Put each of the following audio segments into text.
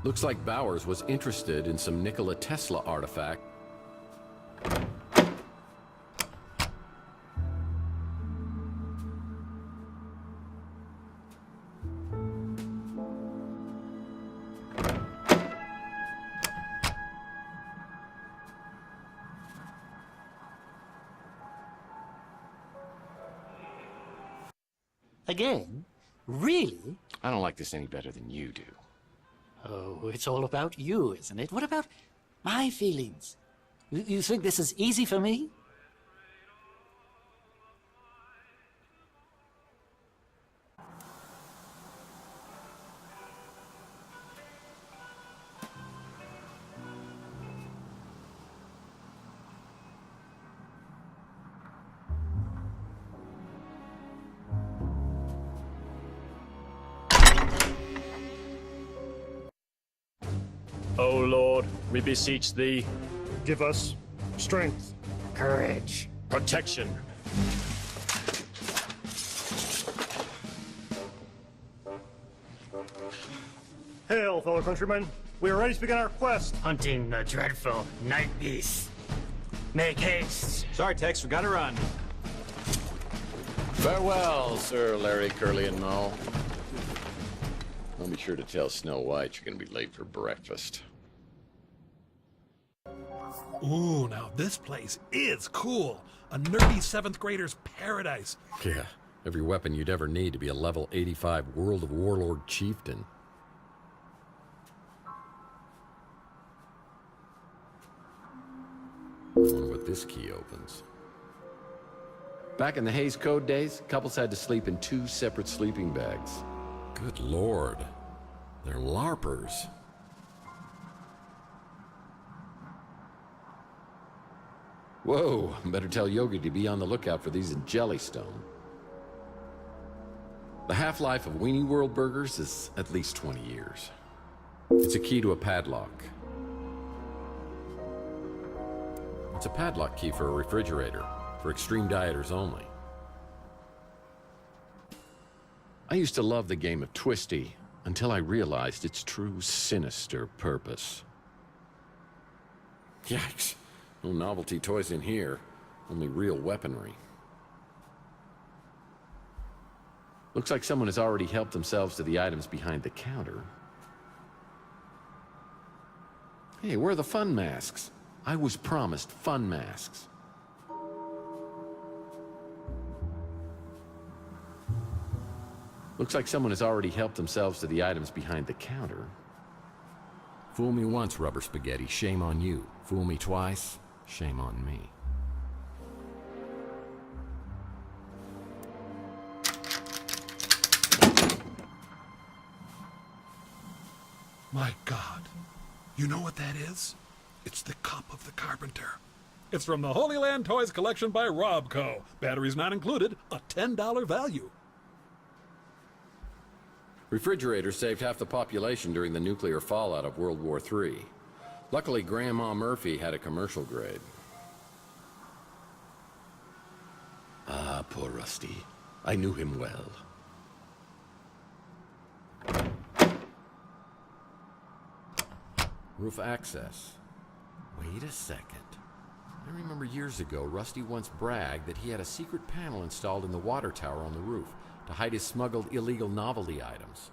Looks like Bowers was interested in some Nikola Tesla artifact. Again? Really? I don't like this any better than you do. Oh, it's all about you, isn't it? What about my feelings? You think this is easy for me? O Lord, we beseech thee. Give us strength, Courage. Protection. Hail, fellow countrymen. We are ready to begin our quest. Hunting the dreadful night beast. Make haste. Sorry, Tex, we gotta run. Farewell, Sir Larry, Curly, and Moe. I'll be sure to tell Snow White you're gonna be late for breakfast. Ooh, now this place is cool. A nerdy 7th grader's paradise. Yeah, every weapon you'd ever need to be a level 85 World of Warlord chieftain. I wonder what this key opens. Back in the Hays Code days, couples had to sleep in 2 separate sleeping bags. Good Lord, they're LARPers. Whoa, better tell Yogi to be on the lookout for these in Jellystone. The half-life of Weenie World burgers is at least 20 years. It's a key to a padlock. It's a padlock key for a refrigerator, for extreme dieters only. I used to love the game of Twisty until I realized its true sinister purpose. Yikes. No novelty toys in here, only real weaponry. Looks like someone has already helped themselves to the items behind the counter. Hey, where are the fun masks? I was promised fun masks. Looks like someone has already helped themselves to the items behind the counter. Fool me once, Rubber Spaghetti, shame on you. Fool me twice, shame on me. My God. You know what that is? It's the Cup of the Carpenter. It's from the Holy Land Toys collection by Robco. Batteries not included, a $10 value. Refrigerators saved half the population during the nuclear fallout of World War III. Luckily, Grandma Murphy had a commercial grade. Ah, poor Rusty. I knew him well. Roof access. Wait a second. I remember years ago, Rusty once bragged that he had a secret panel installed in the water tower on the roof to hide his smuggled illegal novelty items.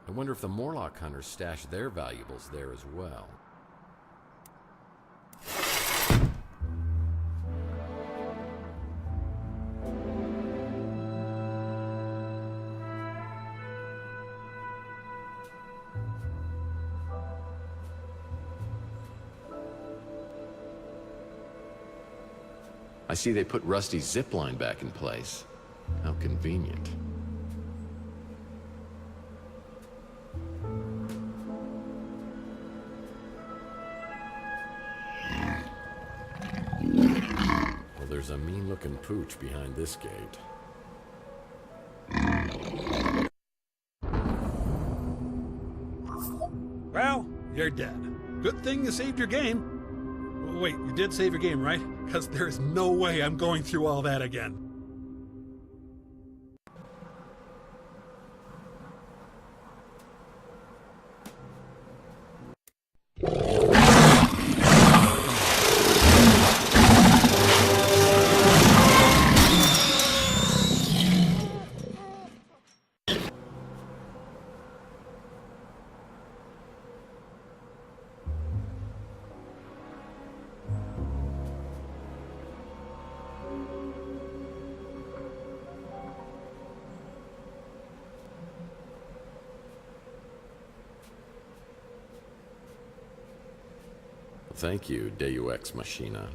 I wonder if the Morlock hunters stashed their valuables there as well. I see they put Rusty's zipline back in place. How convenient. Well, there's a mean-looking pooch behind this gate. Well, you're dead. Good thing you saved your game. Wait, you did save your game, right? Because there is no way I'm going through all that again. Thank you, Deus Ex Machina.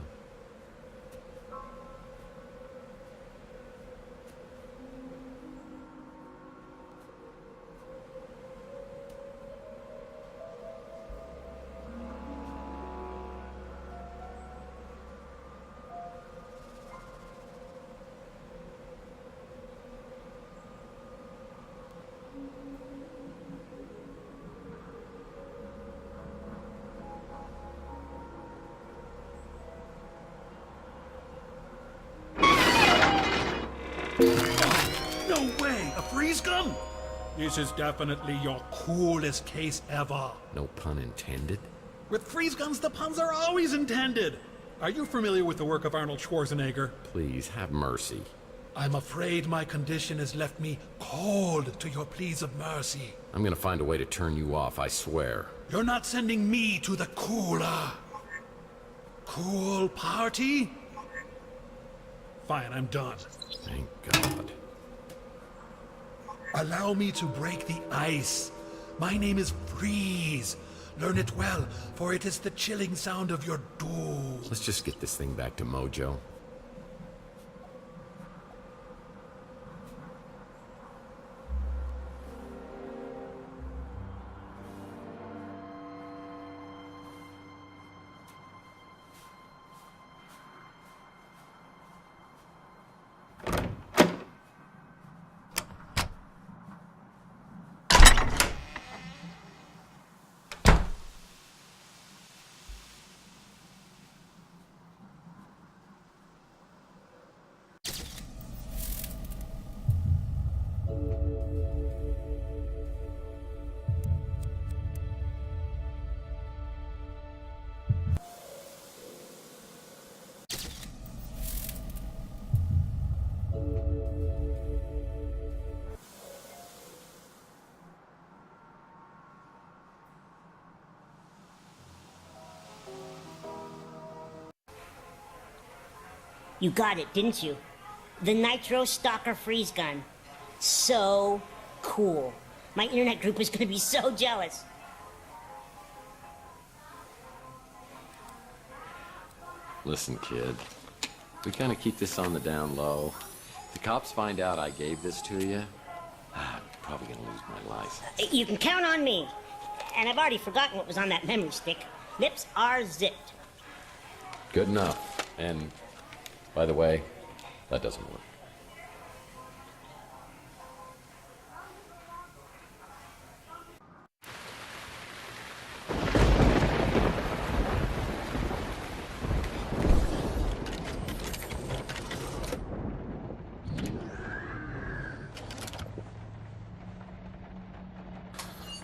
No way! A freeze gun? This is definitely your coolest case ever. No pun intended. With freeze guns, the puns are always intended. Are you familiar with the work of Arnold Schwarzenegger? Please, have mercy. I'm afraid my condition has left me cold to your pleas of mercy. I'm gonna find a way to turn you off, I swear. You're not sending me to the cooler. Cool party? Fine, I'm done. Thank God. Allow me to break the ice. My name is Freeze. Learn it well, for it is the chilling sound of your doom. Let's just get this thing back to Mojo. You got it, didn't you? The Nitro Stalker freeze gun. So cool. My internet group is gonna be so jealous. Listen, kid. We kind of keep this on the down low. If the cops find out I gave this to you, I'm probably gonna lose my license. You can count on me. And I've already forgotten what was on that memory stick. Lips are zipped. Good enough. And, by the way, that doesn't work.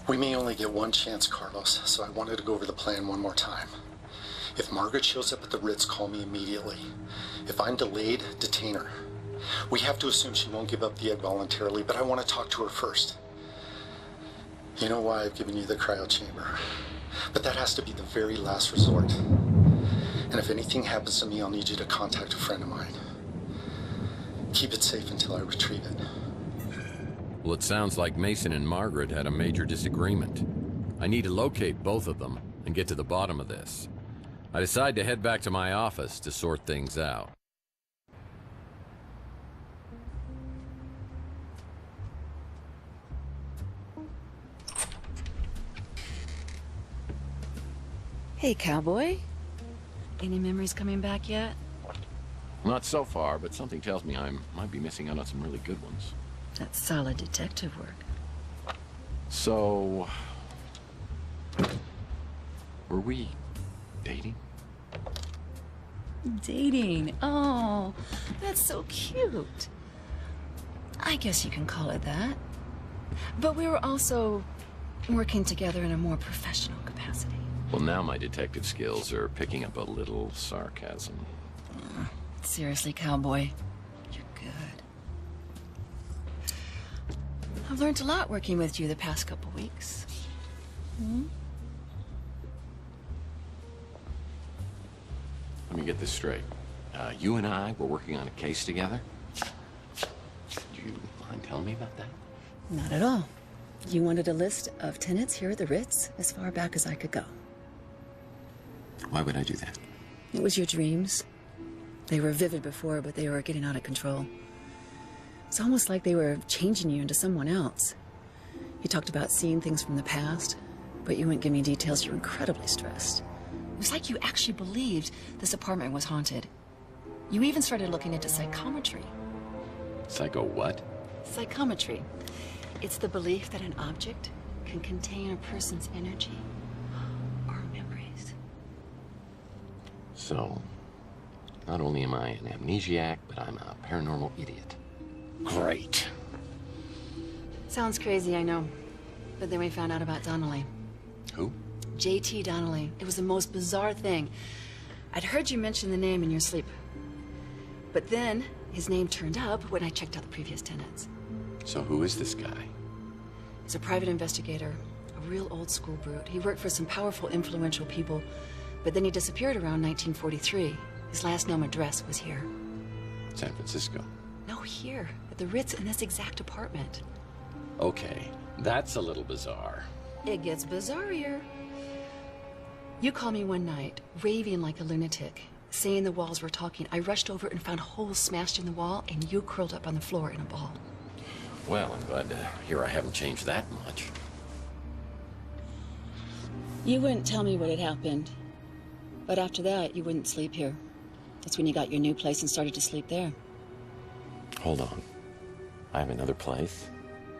We may only get one chance, Carlos, so I wanted to go over the plan one more time. If Margaret shows up at the Ritz, call me immediately. If I'm delayed, detain her. We have to assume she won't give up the egg voluntarily, but I want to talk to her first. You know why I've given you the cryo chamber, but that has to be the very last resort. And if anything happens to me, I'll need you to contact a friend of mine. Keep it safe until I retrieve it. Well, it sounds like Mason and Margaret had a major disagreement. I need to locate both of them and get to the bottom of this. I decide to head back to my office to sort things out. Hey, cowboy. Any memories coming back yet? Not so far, but something tells me I might be missing out on some really good ones. That's solid detective work. So... were we dating? Dating? Oh, that's so cute. I guess you can call it that. But we were also working together in a more professional capacity. Well, now my detective skills are picking up a little sarcasm. Seriously, cowboy, you're good. I've learned a lot working with you the past couple weeks. Let me get this straight. You and I were working on a case together? Do you mind telling me about that? Not at all. You wanted a list of tenants here at the Ritz as far back as I could go. Why would I do that? It was your dreams. They were vivid before, but they were getting out of control. It's almost like they were changing you into someone else. You talked about seeing things from the past, but you wouldn't give me details. You were incredibly stressed. It was like you actually believed this apartment was haunted. You even started looking into psychometry. Psycho what? Psychometry. It's the belief that an object can contain a person's energy or memories. So, not only am I an amnesiac, but I'm a paranormal idiot. Great. Sounds crazy, I know. But then we found out about Donnelly. Who? J.T. Donnelly. It was the most bizarre thing. I'd heard you mention the name in your sleep. But then, his name turned up when I checked out the previous tenants. So who is this guy? He's a private investigator, a real old-school brute. He worked for some powerful, influential people, but then he disappeared around 1943. His last known address was here. San Francisco. No, here, at the Ritz in this exact apartment. Okay, that's a little bizarre. It gets bizarrier. You called me one night, raving like a lunatic, saying the walls were talking. I rushed over and found holes smashed in the wall, and you curled up on the floor in a ball. Well, I'm glad to hear I haven't changed that much. You wouldn't tell me what had happened. But after that, you wouldn't sleep here. That's when you got your new place and started to sleep there. Hold on. I have another place?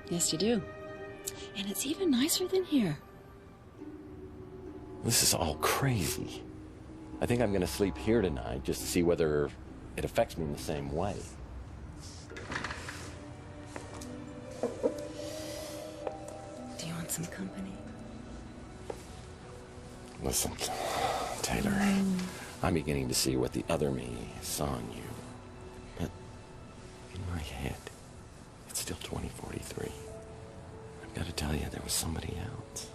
Yes, you do. And it's even nicer than here. This is all crazy. I think I'm gonna sleep here tonight just to see whether it affects me in the same way. Do you want some company? Listen, Taylor, I'm beginning to see what the other me saw in you. But in my head, it's still 2043. I've got to tell you, there was somebody else.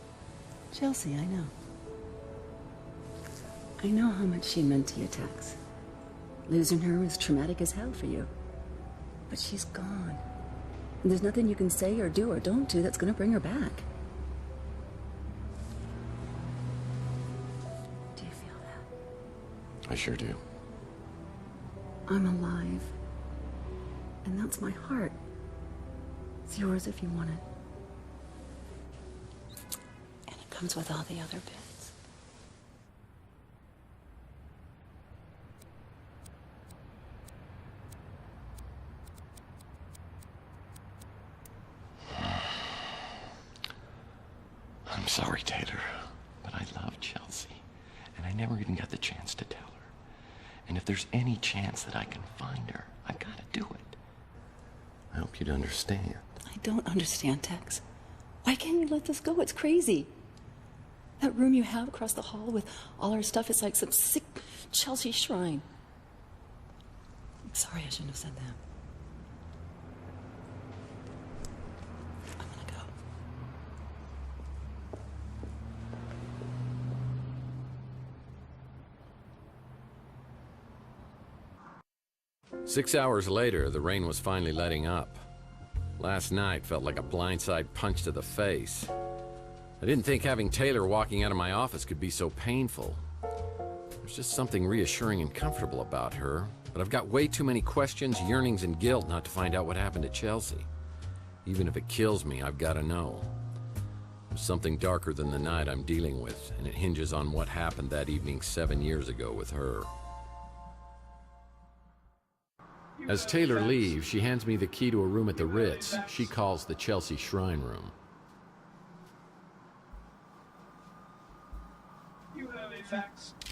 Chelsea, I know. I know how much she meant to you, Tex. Losing her was traumatic as hell for you. But she's gone. And there's nothing you can say or do or don't do that's gonna bring her back. Do you feel that? I sure do. I'm alive. And that's my heart. It's yours if you want it. And it comes with all the other bits. I'm sorry, Taylor, but I love Chelsea, and I never even got the chance to tell her. And if there's any chance that I can find her, I gotta do it. I hope you'd understand. I don't understand, Tex. Why can't you let this go? It's crazy. That room you have across the hall with all our stuff is like some sick Chelsea shrine. I'm sorry I shouldn't have said that. I'm gonna go. 6 hours later, the rain was finally letting up. Last night felt like a blindside punch to the face. I didn't think having Taylor walking out of my office could be so painful. There's just something reassuring and comfortable about her, but I've got way too many questions, yearnings, and guilt not to find out what happened to Chelsea. Even if it kills me, I've got to know. There's something darker than the night I'm dealing with, and it hinges on what happened that evening 7 years ago with her. As Taylor leaves, she hands me the key to a room at the Ritz she calls the Chelsea Shrine Room.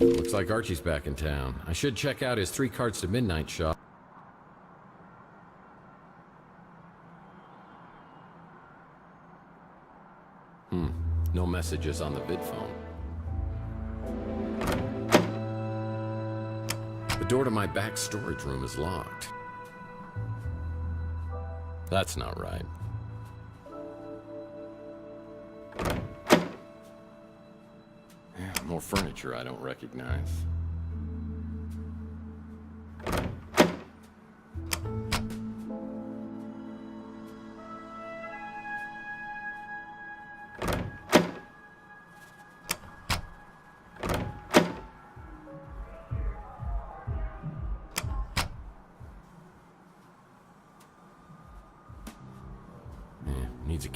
Looks like Archie's back in town. I should check out his 3 Cards to Midnight shop. No messages on the vid phone. The door to my back storage room is locked. That's not right. More furniture I don't recognize. Needs a...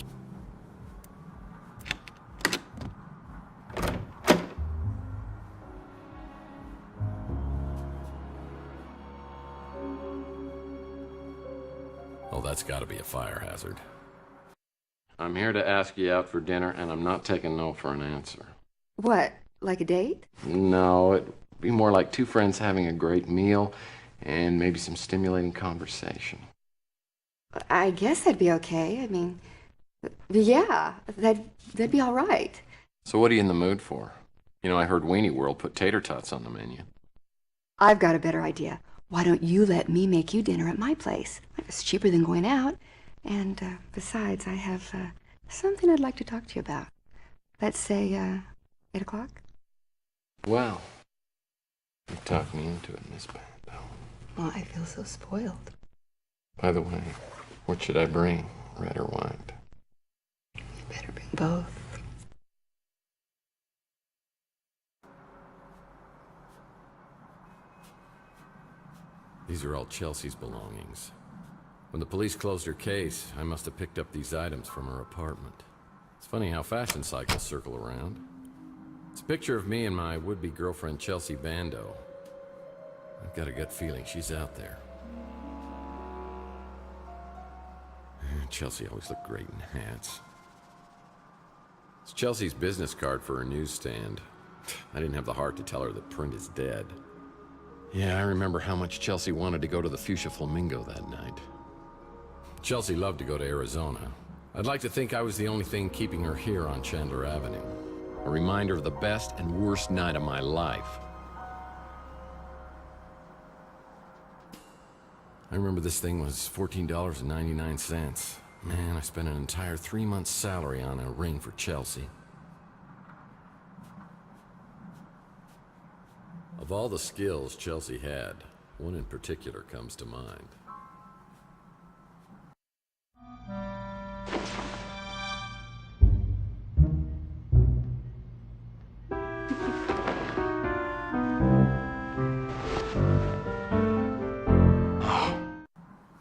Oh, that's got to be a fire hazard. I'm here to ask you out for dinner, and I'm not taking no for an answer. What, like a date? No, it'd be more like two friends having a great meal and maybe some stimulating conversation. I guess that'd be okay. I mean, yeah, that'd be all right. So what are you in the mood for? You know, I heard Weenie World put tater tots on the menu. I've got a better idea. Why don't you let me make you dinner at my place? It's cheaper than going out. And besides, I have something I'd like to talk to you about. Let's say 8 o'clock? Well, you talked me into it, Miss Bando. Well, I feel so spoiled. By the way, what should I bring, red or white? You better bring both. These are all Chelsea's belongings. When the police closed her case, I must have picked up these items from her apartment. It's funny how fashion cycles circle around. It's a picture of me and my would-be girlfriend Chelsea Bando. I've got a gut feeling she's out there. Chelsea always looked great in hats. It's Chelsea's business card for her newsstand. I didn't have the heart to tell her that print is dead. Yeah, I remember how much Chelsea wanted to go to the Fuchsia Flamingo that night. Chelsea loved to go to Arizona. I'd like to think I was the only thing keeping her here on Chandler Avenue. A reminder of the best and worst night of my life. I remember this thing was $14.99. Man, I spent an entire 3 months' salary on a ring for Chelsea. Of all the skills Chelsea had, one in particular comes to mind.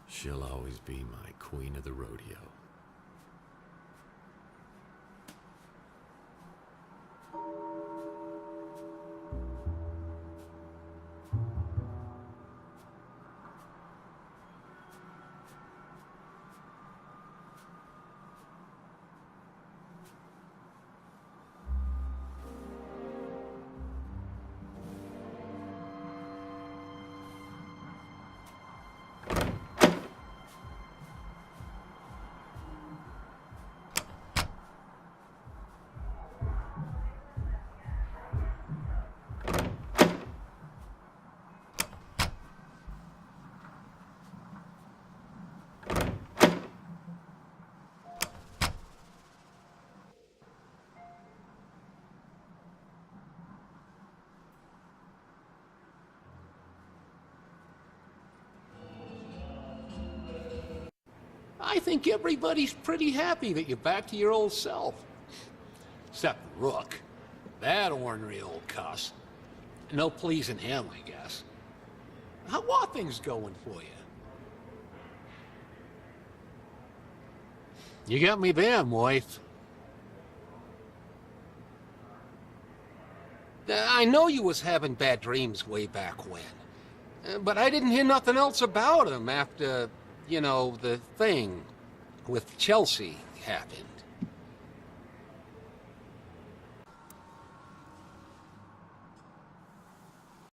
She'll always be my queen of the rodeo. I think everybody's pretty happy that you're back to your old self. Except Rook. That ornery old cuss. No pleasing him, I guess. How are things going for you? You got me there, Moith. I know you was having bad dreams way back when. But I didn't hear nothing else about him after, you know, the thing with Chelsea happened.